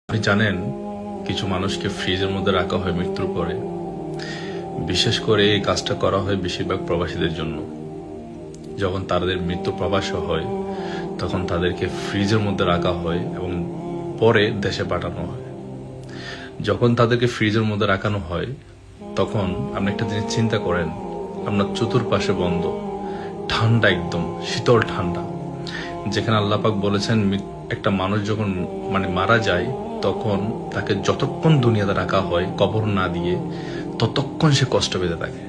আপনি জানেন কিছু মানুষকে ফ্রিজের মধ্যে রাখা হয় মৃত্যুর পরে। বিশেষ করে এই কাজটা করা হয় বেশিরভাগ প্রবাসীদের জন্য। যখন তাদের মৃত্যু প্রবাস হয় তখন তাদেরকে ফ্রিজের মধ্যে রাখা হয় এবং পরে দেশে পাঠানো হয়। যখন তাদেরকে ফ্রিজের মধ্যে রাখানো হয় তখন আপনি একটা জিনিস চিন্তা করেন, আপনার চতুর্পাশে বন্ধ, ঠান্ডা, একদম শীতল ঠান্ডা। যেখানে আল্লাহ পাক বলেছেন একটা মানুষ যখন মারা যায় তখন তাকে যতক্ষণ দুনিয়াতে রাখা হয় কবর না দিয়ে ততক্ষণ সে কষ্ট পেতে থাকে।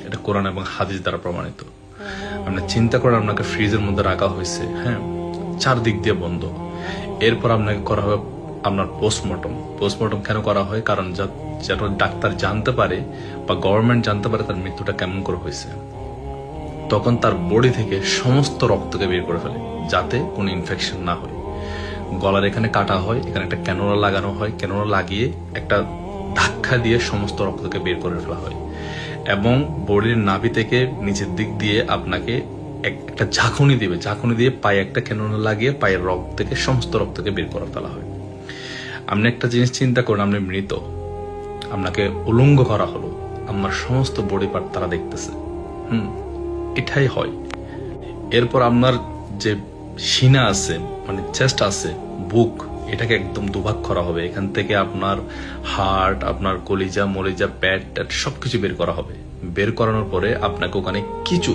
এটা কোরআন এবং হাদিস দ্বারা প্রমাণিত। আপনি চিন্তা করেন, আপনাকে ফ্রিজের মধ্যে রাখা হয়েছে, হ্যাঁ, চারদিক দিয়ে বন্ধ। এরপর আপনাকে করা হবে আপনার পোস্টমর্টম কেন করা হয়? কারণ যেন ডাক্তার জানতে পারে বা গভর্নমেন্ট জানতে পারে তার মৃত্যুটা কেমন করে হয়েছে। তখন তার বডি থেকে সমস্ত রক্তকে বের করে ফেলে যাতে কোনো ইনফেকশন না হয়। গলার এখানে কাটা হয়, এখানে একটা ক্যানোলা লাগানো হয়, ক্যানোলা লাগিয়ে একটা ধাক্কা দিয়ে সমস্ত রক্তকে বের করে ফেলা হয় এবং বডির নাভি থেকে নিচের দিক দিয়ে আপনাকে একটা ঝাঁকুনি দিবে, ঝাঁকুনি দিয়ে পায়ে একটা ক্যানোলা লাগিয়ে পায়ের রক্ত থেকে সমস্ত রক্তকে বের করে ফেলা হয়। আপনি একটা জিনিস চিন্তা করুন, আপনি মৃত, আপনাকে উলঙ্গ করা হলো, আপনার সমস্ত বডি পার্ট তারা দেখতেছে। এটাই হয়। এরপর আপনার যে সিনা আছে, চেস্ট আছে, বুক, এটাকে একদম দুভাগ করা হবে। এখান থেকে আপনার হার্ট, আপনার কলিজা মলিজা প্যাট সবকিছু বের করা হবে। বের করানোর পরে আপনাকে ওখানে কিছু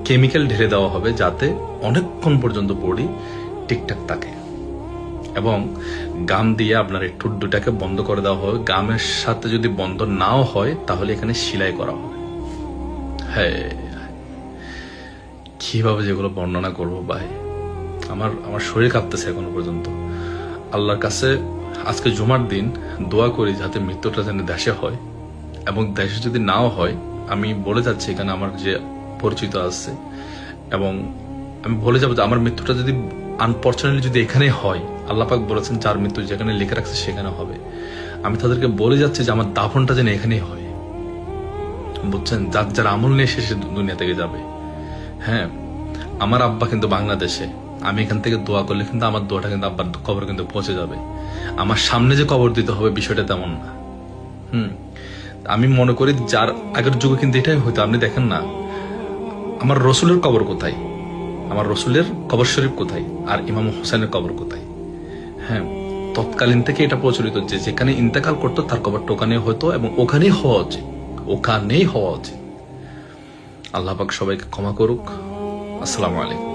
কেমিক্যাল ঢেলে দেওয়া হবে যাতে অনেকক্ষণ পর্যন্ত বডি ঠিকঠাক থাকে এবং গাম দিয়ে আপনার এই ঠোঁট দুটাকে বন্ধ করে দেওয়া হবে। গামের সাথে যদি বন্ধ নাও হয় তাহলে এখানে সেলাই করা হবে। হ্যাঁ, কিভাবে যেগুলো বর্ণনা করবো ভাই, আমার শরীর কাঁপতেছে এখনো পর্যন্ত। আল্লাহর কাছে আজকে জুমার দিন দোয়া করি যাতে মৃত্যুটা যেন দেশে হয়, এবং দেশে যদি নাও হয় আমি বলে যাচ্ছি এখানে আমার যে পরিচিত আছে, এবং আমি বলে যাবো যে আমার মৃত্যুটা যদি আনফরচুনেটলি যদি এখানে হয়, আল্লাহ পাক বলেছেন যার মৃত্যু যেখানে লিখে রাখছে সেখানে হবে। আমি তাদেরকে বলে যাচ্ছি যে আমার দাফনটা যেন এখানেই হয়, বুঝছেন? যার আমল নিয়ে সে দুনিয়া থেকে যাবে। হ্যাঁ, আমার আব্বা কিন্তু বাংলাদেশে, আমি এখান থেকে দোয়া করলে কিন্তু আমার দোয়াটা কিন্তু আব্বার কবর কিন্তু পৌঁছে যাবে। আমার সামনে যে কবর দিতে হবে বিষয়টা তেমন না। আমি মনে করি যার আগের যুগে কিন্তু এটাই হইতো। আপনি দেখেন না, আমার রসুলের কবর কোথায়, আমার রসুলের কবর শরীফ কোথায়, আর ইমাম হোসেনের কবর কোথায়? হ্যাঁ, তৎকালীন থেকে এটা প্রচলিত যে যেখানে ইন্তেকাল করতো তার কবরটা ওখানে হতো এবং ওখানেই হওয়া উচিত, ওখানেই হওয়া উচিত। আল্লাহ পাক সবাইকে ক্ষমা করুক। আসসালামু আলাইকুম।